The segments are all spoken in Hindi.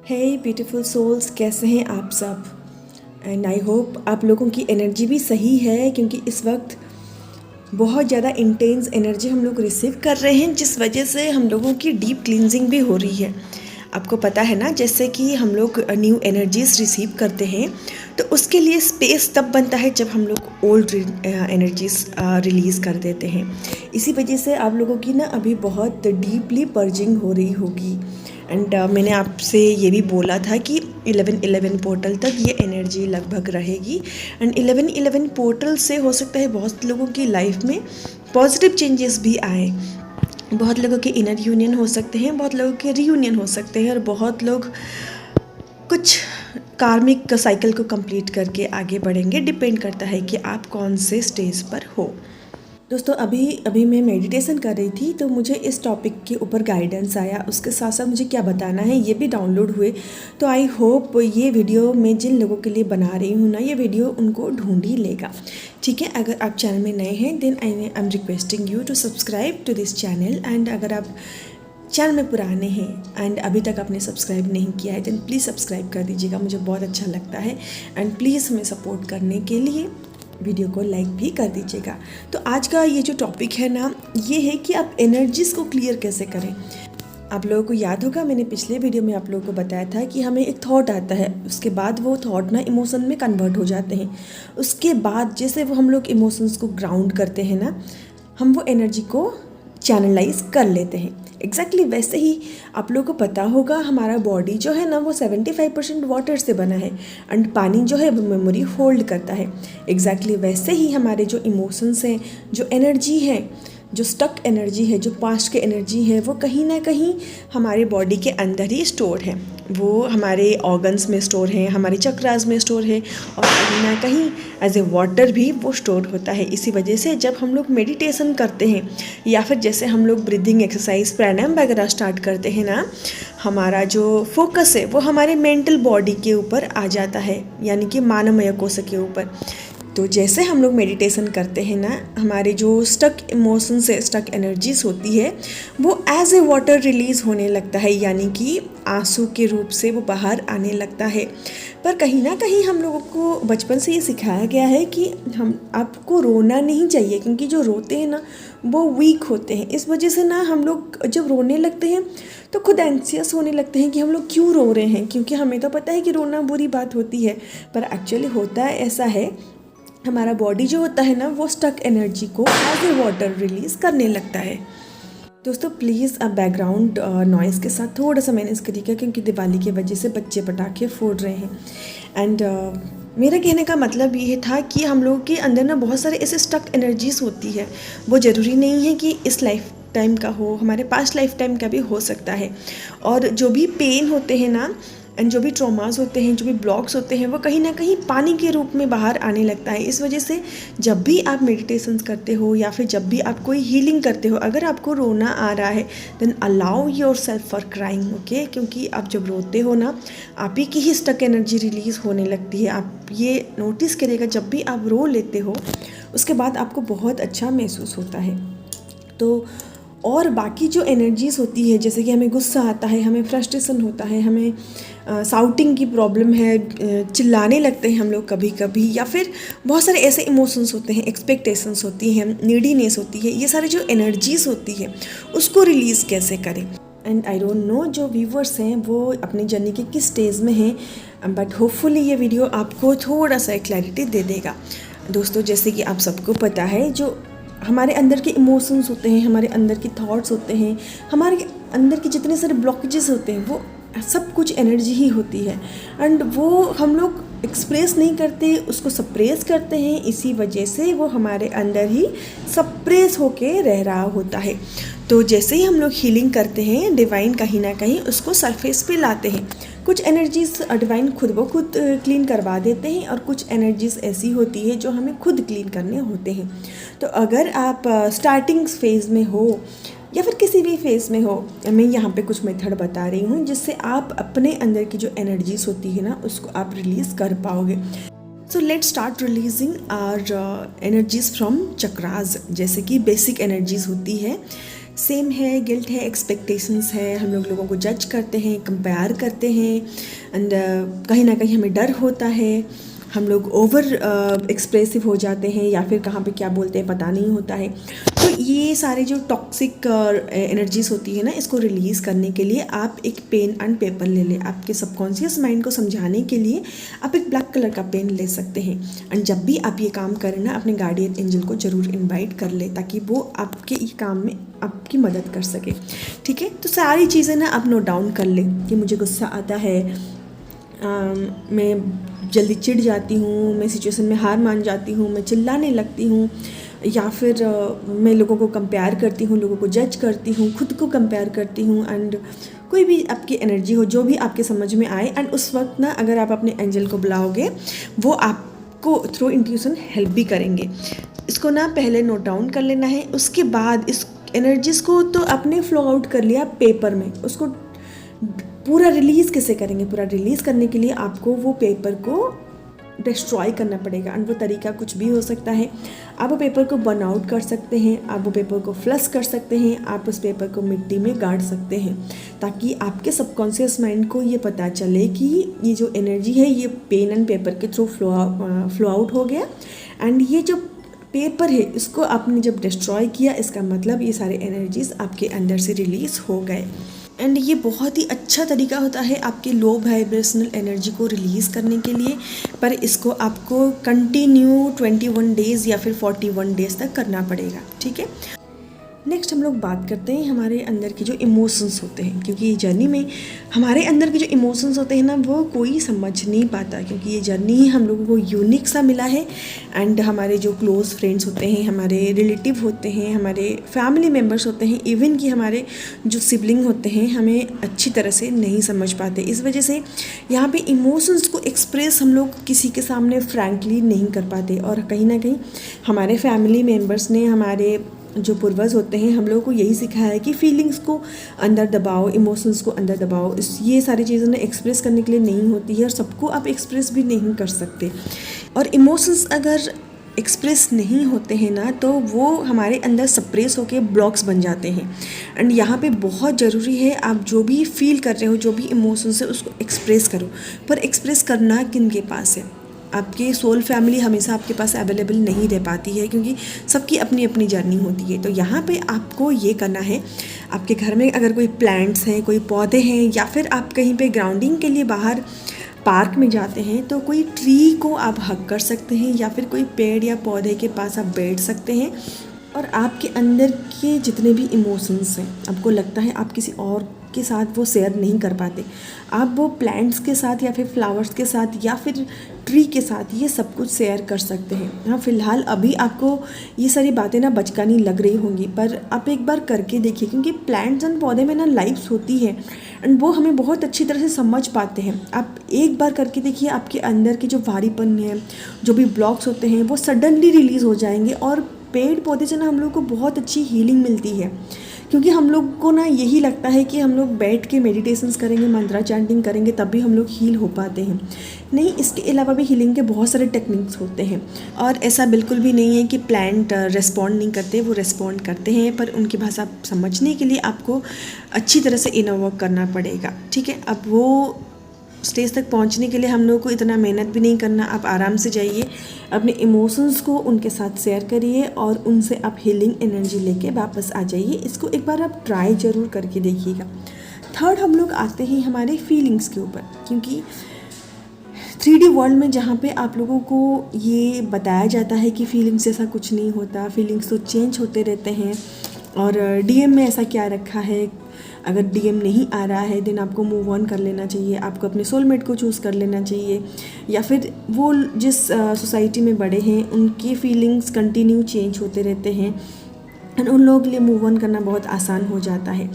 हे ब्यूटीफुल सोल्स, कैसे हैं आप सब। एंड आई होप आप लोगों की एनर्जी भी सही है, क्योंकि इस वक्त बहुत ज़्यादा इंटेंस एनर्जी हम लोग रिसीव कर रहे हैं, जिस वजह से हम लोगों की डीप क्लींजिंग भी हो रही है। आपको पता है ना, जैसे कि हम लोग न्यू एनर्जीज रिसीव करते हैं तो उसके लिए स्पेस तब बनता है जब हम लोग ओल्ड एनर्जीज रिलीज़ कर देते हैं। इसी वजह से आप लोगों की ना अभी बहुत डीपली पर्जिंग हो रही होगी। एंड मैंने आपसे ये भी बोला था कि 11/11 पोर्टल तक ये एनर्जी लगभग रहेगी। एंड 11/11 पोर्टल से हो सकता है बहुत लोगों की लाइफ में पॉजिटिव चेंजेस भी आए। बहुत लोगों के इनर यूनियन हो सकते हैं, बहुत लोगों के रीयूनियन हो सकते हैं, और बहुत लोग कुछ कार्मिक साइकिल को कंप्लीट करके आगे बढ़ेंगे। डिपेंड करता है कि आप कौन से स्टेज पर हो। दोस्तों, अभी मैं मेडिटेशन कर रही थी तो मुझे इस टॉपिक के ऊपर गाइडेंस आया, उसके साथ साथ मुझे क्या बताना है ये भी डाउनलोड हुए। तो आई होप ये वीडियो मैं जिन लोगों के लिए बना रही हूँ ना, ये वीडियो उनको ढूंढ ही लेगा। ठीक है, अगर आप चैनल में नए हैं then I am requesting you to subscribe to this channel. And अगर आप चैनल में पुराने हैं एंड अभी तक आपने सब्सक्राइब नहीं किया है देन प्लीज़ सब्सक्राइब कर दीजिएगा, मुझे बहुत अच्छा लगता है। एंड प्लीज़ हमें सपोर्ट करने के लिए वीडियो को लाइक भी कर दीजिएगा। तो आज का ये जो टॉपिक है ना, ये है कि आप एनर्जीज़ को क्लियर कैसे करें। आप लोगों को याद होगा, मैंने पिछले वीडियो में आप लोगों को बताया था कि हमें एक थॉट आता है, उसके बाद वो थॉट ना इमोशन में कन्वर्ट हो जाते हैं। उसके बाद जैसे वो हम लोग इमोशंस को ग्राउंड करते हैं ना, हम वो एनर्जी को चैनलाइज कर लेते हैं। एग्जैक्टली वैसे ही आप लोगों को पता होगा, हमारा बॉडी जो है ना वो 75% वाटर से बना है एंड पानी जो है वो मेमोरी होल्ड करता है। एग्जैक्टली वैसे ही हमारे जो इमोशंस हैं, जो एनर्जी है, जो स्टक एनर्जी है, जो पास्ट के एनर्जी है, वो कहीं ना कहीं हमारे बॉडी के अंदर ही स्टोर है। वो हमारे ऑर्गन्स में स्टोर है, हमारे चक्रास में स्टोर है, और कहीं ना कहीं एज ए वाटर भी वो स्टोर होता है। इसी वजह से जब हम लोग मेडिटेशन करते हैं या फिर जैसे हम लोग ब्रीदिंग एक्सरसाइज प्राणायाम वगैरह स्टार्ट करते हैं ना, हमारा जो फोकस है वो हमारे मेंटल बॉडी के ऊपर आ जाता है, यानी कि मानमय कोश के ऊपर। तो जैसे हम लोग मेडिटेशन करते हैं ना, हमारे जो स्टक इमोशन से स्टक एनर्जीज होती है वो एज ए वाटर रिलीज़ होने लगता है, यानी कि आंसू के रूप से वो बाहर आने लगता है। पर कहीं ना कहीं हम लोगों को बचपन से ये सिखाया गया है कि हम आपको रोना नहीं चाहिए, क्योंकि जो रोते हैं ना वो वीक होते हैं। इस वजह से ना हम लोग जब रोने लगते हैं तो खुद एंग्जियस होने लगते हैं कि हम लोग क्यों रो रहे हैं, क्योंकि हमें तो पता है कि रोना बुरी बात होती है, पर एक्चुअली होता ऐसा है, हमारा बॉडी जो होता है ना वो स्टक एनर्जी को एज ए वाटर रिलीज़ करने लगता है। दोस्तों प्लीज़ अब बैकग्राउंड नॉइज़ के साथ थोड़ा सा मैनेज करिएगा, क्योंकि दिवाली की वजह से बच्चे पटाखे फोड़ रहे हैं। एंड मेरा कहने का मतलब ये था कि हम लोगों के अंदर ना बहुत सारे ऐसे स्टक एनर्जीज होती है। वो ज़रूरी नहीं है कि इस लाइफ टाइम का हो, हमारे पास्ट लाइफ टाइम का भी हो सकता है। और जो भी पेन होते हैं ना, एंड जो भी ट्रॉमास होते हैं, जो भी ब्लॉक्स होते हैं, वो कहीं ना कहीं पानी के रूप में बाहर आने लगता है। इस वजह से जब भी आप मेडिटेशन करते हो या फिर जब भी आप कोई हीलिंग करते हो, अगर आपको रोना आ रहा है then allow yourself for crying, okay. क्योंकि आप जब रोते हो ना, आप ही की ही स्टक एनर्जी रिलीज़ होने लगती है। आप ये नोटिस करिएगा, जब भी आप रो लेते हो उसके बाद आपको बहुत अच्छा महसूस होता है। तो और बाकी जो एनर्जीज़ होती है, जैसे कि हमें गुस्सा आता है, हमें फ्रस्ट्रेशन होता है, हमें साउटिंग की प्रॉब्लम है, चिल्लाने लगते हैं हम लोग कभी कभी, या फिर बहुत सारे ऐसे इमोशंस होते हैं, एक्सपेक्टेशंस होती हैं, नीडीनेस होती है, ये सारी जो एनर्जीज़ होती है उसको रिलीज़ कैसे करें। एंड आई डोंट नो जो व्यूवर्स हैं वो अपनी जर्नी के किस स्टेज में हैं, बट होपफुली ये वीडियो आपको थोड़ा सा क्लैरिटी दे देगा। दोस्तों, जैसे कि आप सबको पता है, जो हमारे अंदर के इमोशंस होते हैं, हमारे अंदर के थॉट्स होते हैं, हमारे अंदर के जितने सारे ब्लॉकेजेस होते हैं, वो सब कुछ एनर्जी ही होती है। एंड वो हम लोग एक्सप्रेस नहीं करते, उसको सप्रेस करते हैं। इसी वजह से वो हमारे अंदर ही सप्रेस होके रह रहा होता है। तो जैसे ही हम लोग हीलिंग करते हैं, डिवाइन कहीं ना कहीं उसको सरफेस पे लाते हैं। कुछ एनर्जीज डिवाइन खुद ब खुद क्लीन करवा देते हैं, और कुछ एनर्जीज ऐसी होती है जो हमें खुद क्लीन करने होते हैं। तो अगर आप स्टार्टिंग फेज़ में हो या फिर किसी भी फेज़ में हो, मैं यहाँ पे कुछ मेथड बता रही हूँ जिससे आप अपने अंदर की जो एनर्जीज होती है ना उसको आप रिलीज़ कर पाओगे। So let's start releasing our energies from chakras. जैसे कि बेसिक एनर्जीज होती है, सेम है, गिल्ट है, एक्सपेक्टेशंस है, हम लोग लोगों को जज करते हैं, कंपेयर करते हैं एंड कहीं ना कहीं हमें डर होता है, हम लोग ओवर एक्सप्रेसिव हो जाते हैं या फिर कहाँ पे क्या बोलते हैं पता नहीं होता है। तो ये सारे जो टॉक्सिक एनर्जीज होती है ना, इसको रिलीज़ करने के लिए आप एक पेन एंड पेपर ले लें। आपके सबकॉन्शियस माइंड को समझाने के लिए आप एक ब्लैक कलर का पेन ले सकते हैं एंड जब भी आप ये काम करें ना, अपने गार्डियन एंजल को ज़रूर इन्वाइट कर ले ताकि वो आपके ये काम में आपकी मदद कर सके। ठीक है, तो सारी चीज़ें ना आप नोट डाउन कर लें कि मुझे गुस्सा आता है, मैं जल्दी चिढ़ जाती हूँ, मैं सिचुएशन में हार मान जाती हूँ, मैं चिल्लाने लगती हूँ, या फिर मैं लोगों को कंपेयर करती हूँ, लोगों को जज करती हूँ, खुद को कंपेयर करती हूँ एंड कोई भी आपकी एनर्जी हो जो भी आपके समझ में आए। एंड उस वक्त ना अगर आप अपने एंजल को बुलाओगे वो आपको थ्रू इंट्यूशन हेल्प भी करेंगे। इसको ना पहले नोट डाउन कर लेना है, उसके बाद इस एनर्जीज़ को तो आपने फ्लो आउट कर लिया पेपर में, उसको पूरा रिलीज़ कैसे करेंगे? पूरा रिलीज़ करने के लिए आपको वो पेपर को डिस्ट्रॉय करना पड़ेगा एंड वो तरीका कुछ भी हो सकता है। आप वो पेपर को बर्न आउट कर सकते हैं, आप वो पेपर को फ्लश कर सकते हैं, आप उस पेपर को मिट्टी में गाड़ सकते हैं ताकि आपके सबकॉन्शियस माइंड को ये पता चले कि ये जो एनर्जी है ये पेन एंड पेपर के थ्रू फ्लो आउट हो गया एंड ये जो पेपर है इसको आपने जब डिस्ट्रॉय किया, इसका मतलब ये सारे एनर्जीज आपके अंदर से रिलीज़ हो गए। एंड ये बहुत ही अच्छा तरीका होता है आपके लो वाइब्रेशनल एनर्जी को रिलीज़ करने के लिए, पर इसको आपको कंटिन्यू 21 डेज़ या फिर 41 डेज़ तक करना पड़ेगा। ठीक है, नेक्स्ट हम लोग बात करते हैं हमारे अंदर के जो इमोशंस होते हैं, क्योंकि ये जर्नी में हमारे अंदर के जो इमोशंस होते हैं ना वो कोई समझ नहीं पाता, क्योंकि ये जर्नी ही हम लोगों को यूनिक सा मिला है एंड हमारे जो क्लोज फ्रेंड्स होते हैं, हमारे रिलेटिव होते हैं, हमारे फैमिली मेम्बर्स होते हैं, इवन कि हमारे जो सिबलिंग होते हैं हमें अच्छी तरह से नहीं समझ पाते। इस वजह से यहाँ पे इमोशंस को एक्सप्रेस हम लोग किसी के सामने फ्रैंकली नहीं कर पाते और कहीं ना कहीं हमारे फैमिली मेम्बर्स ने, हमारे जो पूर्वज होते हैं, हम लोगों को यही सिखाया है कि फीलिंग्स को अंदर दबाओ, इमोशंस को अंदर दबाओ। ये सारी चीज़ें ना एक्सप्रेस करने के लिए नहीं होती है और सबको आप एक्सप्रेस भी नहीं कर सकते। और इमोशंस अगर एक्सप्रेस नहीं होते हैं ना तो वो हमारे अंदर सप्रेस होके ब्लॉक्स बन जाते हैं। एंड यहाँ पे बहुत ज़रूरी है आप जो भी फील कर रहे हो, जो भी इमोशंस है उसको एक्सप्रेस करो, पर एक्सप्रेस करना किन के पास है? आपकी सोल फैमिली हमेशा आपके पास अवेलेबल नहीं रह पाती है क्योंकि सबकी अपनी अपनी जर्नी होती है। तो यहाँ पे आपको ये करना है, आपके घर में अगर कोई प्लांट्स हैं, कोई पौधे हैं या फिर आप कहीं पे ग्राउंडिंग के लिए बाहर पार्क में जाते हैं तो कोई ट्री को आप हग कर सकते हैं या फिर कोई पेड़ या पौधे के पास आप बैठ सकते हैं और आपके अंदर के जितने भी इमोशंस हैं, आपको लगता है आप किसी और के साथ वो शेयर नहीं कर पाते, आप वो प्लांट्स के साथ या फिर फ्लावर्स के साथ या फिर ट्री के साथ ये सब कुछ शेयर कर सकते हैं। हाँ, फिलहाल अभी आपको ये सारी बातें ना बचकानी लग रही होंगी, पर आप एक बार करके देखिए, क्योंकि प्लांट्स एंड पौधे में ना लाइफ्स होती है एंड वो हमें बहुत अच्छी तरह से समझ पाते हैं। आप एक बार करके देखिए, आपके अंदर के जो भारीपन है, जो भी ब्लॉक्स होते हैं वो सडनली रिलीज़ हो जाएंगे। और पेड़ पौधे से ना हम लोग को बहुत अच्छी हीलिंग मिलती है, क्योंकि हम लोग को ना यही लगता है कि हम लोग बैठ के मेडिटेशंस करेंगे, मंत्रा चैंटिंग करेंगे तब भी हम लोग हील हो पाते हैं। नहीं, इसके अलावा भी हीलिंग के बहुत सारे टेक्निक्स होते हैं और ऐसा बिल्कुल भी नहीं है कि प्लांट रेस्पॉन्ड नहीं करते, वो रेस्पॉन्ड करते हैं, पर उनकी भाषा समझने के लिए आपको अच्छी तरह से इनर वर्क करना पड़ेगा। ठीक है, अब वो स्टेज तक पहुंचने के लिए हम लोग को इतना मेहनत भी नहीं करना। आप आराम से जाइए, अपने इमोशंस को उनके साथ शेयर करिए और उनसे आप हीलिंग एनर्जी लेके वापस आ जाइए। इसको एक बार आप ट्राई ज़रूर करके देखिएगा। थर्ड हम लोग आते हैं हमारे फीलिंग्स के ऊपर, क्योंकि 3D वर्ल्ड में जहाँ पे आप लोगों को ये बताया जाता है कि फीलिंग्स जैसा कुछ नहीं होता, फीलिंग्स तो चेंज होते रहते हैं और डीएम में ऐसा क्या रखा है, अगर डीएम नहीं आ रहा है देन आपको मूव ऑन कर लेना चाहिए, आपको अपने सोलमेट को चूज़ कर लेना चाहिए, या फिर वो जिस सोसाइटी में बड़े हैं उनकी फीलिंग्स कंटिन्यू चेंज होते रहते हैं एंड उन लोगों के लिए मूव ऑन करना बहुत आसान हो जाता है।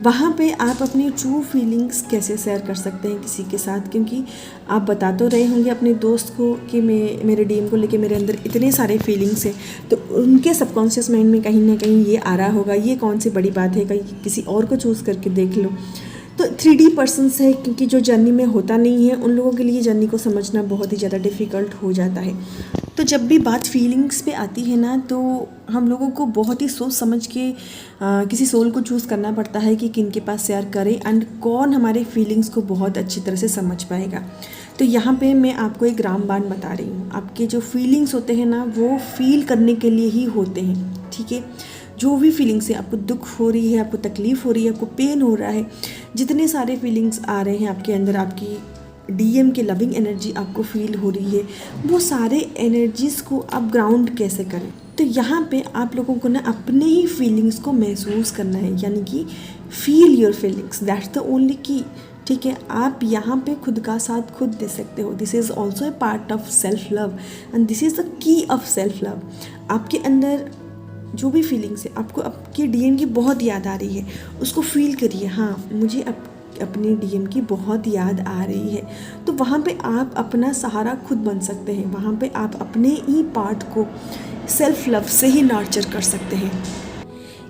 वहाँ पे आप अपनी ट्रू फीलिंग्स कैसे शेयर कर सकते हैं किसी के साथ, क्योंकि आप बता तो रहे होंगे अपने दोस्त को कि मेरे डीएम को लेके मेरे अंदर इतने सारे फीलिंग्स हैं, तो उनके सबकॉन्शियस माइंड में कहीं ना कहीं ये आ रहा होगा, ये कौन सी बड़ी बात है, कहीं किसी और को चूज़ करके देख लो। तो 3D पर्सन्स है, क्योंकि जो जर्नी में होता नहीं है उन लोगों के लिए जर्नी को समझना बहुत ही ज़्यादा डिफ़िकल्ट हो जाता है। तो जब भी बात फीलिंग्स पे आती है ना, तो हम लोगों को बहुत ही सोच समझ के किसी सोल को चूज़ करना पड़ता है कि किन के पास शेयर करें एंड कौन हमारे फीलिंग्स को बहुत अच्छी तरह से समझ पाएगा। तो यहाँ पे मैं आपको एक रामबाण बता रही हूँ। आपके जो फीलिंग्स होते हैं ना, वो फील करने के लिए ही होते हैं, ठीक है। जो भी फीलिंग्स है, आपको दुख हो रही है, आपको तकलीफ़ हो रही है, आपको पेन हो रहा है, जितने सारे फीलिंग्स आ रहे हैं आपके अंदर, आपकी डीएम के लविंग एनर्जी आपको फील हो रही है, वो सारे एनर्जीज़ को आप ग्राउंड कैसे करें। तो यहाँ पे आप लोगों को ना अपने ही फीलिंग्स को महसूस करना है, यानी कि feel your feelings, that's the only की, ठीक है। आप यहाँ पे खुद का साथ खुद दे सकते हो। This is also a part of self love and this is the key of self love. आपके अंदर जो भी फीलिंग्स है, आपको आपकी डीएम की बहुत याद आ रही है, उसको फील करिए। हाँ, मुझे अपने डीएम की बहुत याद आ रही है, तो वहाँ पे आप अपना सहारा खुद बन सकते हैं। वहाँ पे आप अपने ही पार्ट को सेल्फ लव से ही नर्चर कर सकते हैं।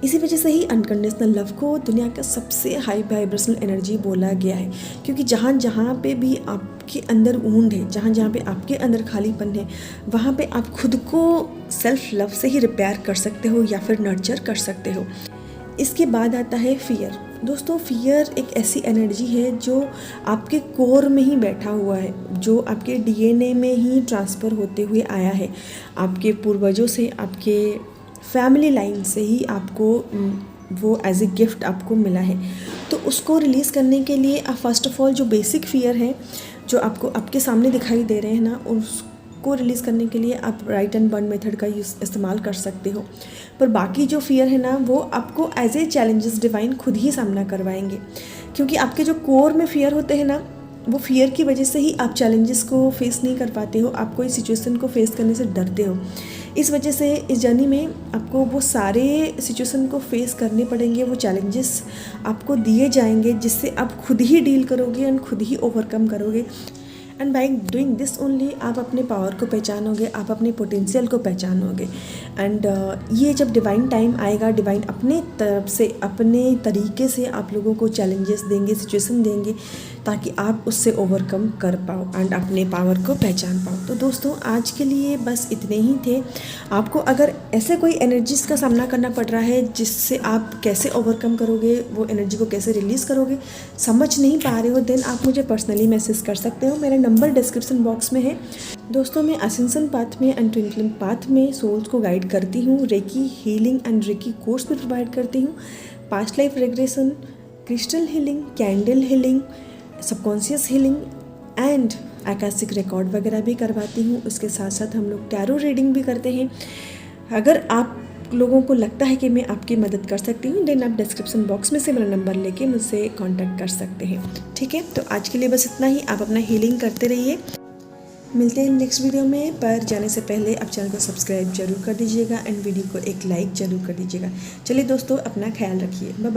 इसी वजह से ही अनकंडीशनल लव को दुनिया का सबसे हाई वाइब्रेशनल एनर्जी बोला गया है, क्योंकि जहाँ जहाँ पे भी आपके अंदर ऊंड है, जहाँ जहाँ पे आपके अंदर खालीपन है, वहाँ पे आप खुद को सेल्फ लव से ही रिपेयर कर सकते हो या फिर नर्चर कर सकते हो। इसके बाद आता है फियर। दोस्तों, फियर एक ऐसी एनर्जी है जो आपके कोर में ही बैठा हुआ है, जो आपके डीएनए में ही ट्रांसफ़र होते हुए आया है, आपके पूर्वजों से, आपके फैमिली लाइन से ही आपको वो एज ए गिफ्ट आपको मिला है। तो उसको रिलीज़ करने के लिए आप फर्स्ट ऑफ ऑल जो बेसिक फियर है, जो आपको आपके सामने दिखाई दे रहे हैं ना, उसको रिलीज़ करने के लिए आप राइट एंड बर्न मेथड का इस्तेमाल कर सकते हो। पर बाकी जो फियर है ना, वो आपको एज ए चैलेंजेस डिवाइन खुद ही सामना करवाएंगे, क्योंकि आपके जो कोर में फियर होते हैं ना, वो फियर की वजह से ही आप चैलेंजेस को फेस नहीं कर पाते हो, आप कोई सिचुएशन को फेस करने से डरते हो। इस वजह से इस जर्नी में आपको वो सारे सिचुएशन को फेस करने पड़ेंगे, वो चैलेंजेस आपको दिए जाएंगे, जिससे आप खुद ही डील करोगे एंड खुद ही ओवरकम करोगे। And by doing this only आप अपने पावर को पहचानोगे, आप अपने पोटेंशियल को पहचानोगे। एंड ये जब डिवाइन टाइम आएगा, डिवाइन अपने तरफ से, अपने तरीके से आप लोगों को चैलेंजेस देंगे, सिचुएशन देंगे, ताकि आप उससे ओवरकम कर पाओ एंड अपने पावर को पहचान पाओ। तो दोस्तों, आज के लिए बस इतने ही थे। आपको अगर ऐसे कोई एनर्जीज़ का सामना करना पड़ रहा है, जिससे आप कैसे ओवरकम करोगे, वो एनर्जी को कैसे रिलीज़ करोगे, समझ नहीं पा रहे हो, देन आप मुझे पर्सनली मैसेज कर सकते हो। मेरा नंबर डिस्क्रिप्शन बॉक्स में है। दोस्तों, मैं असेंशन पाथ में एंड ट्विंकलिंग पाथ में सोल्स को गाइड करती हूँ। Reiki healing and reiki course भी प्रोवाइड करती हूँ। Past life regression, crystal healing, candle healing, subconscious healing and akashic record वगैरह भी करवाती हूँ। उसके साथ साथ हम लोग टैरो रीडिंग भी करते हैं। अगर आप लोगों को लगता है कि मैं आपकी मदद कर सकती हूँ, देन आप डिस्क्रिप्शन बॉक्स में से मेरा नंबर लेके मुझसे कांटेक्ट कर सकते हैं, ठीक है। तो आज के लिए बस इतना ही। आप अपना हीलिंग करते रहिए। मिलते हैं नेक्स्ट वीडियो में। पर जाने से पहले आप चैनल को सब्सक्राइब जरूर कर दीजिएगा एंड वीडियो को एक लाइक जरूर कर दीजिएगा। चलिए दोस्तों, अपना ख्याल रखिए। Bye bye.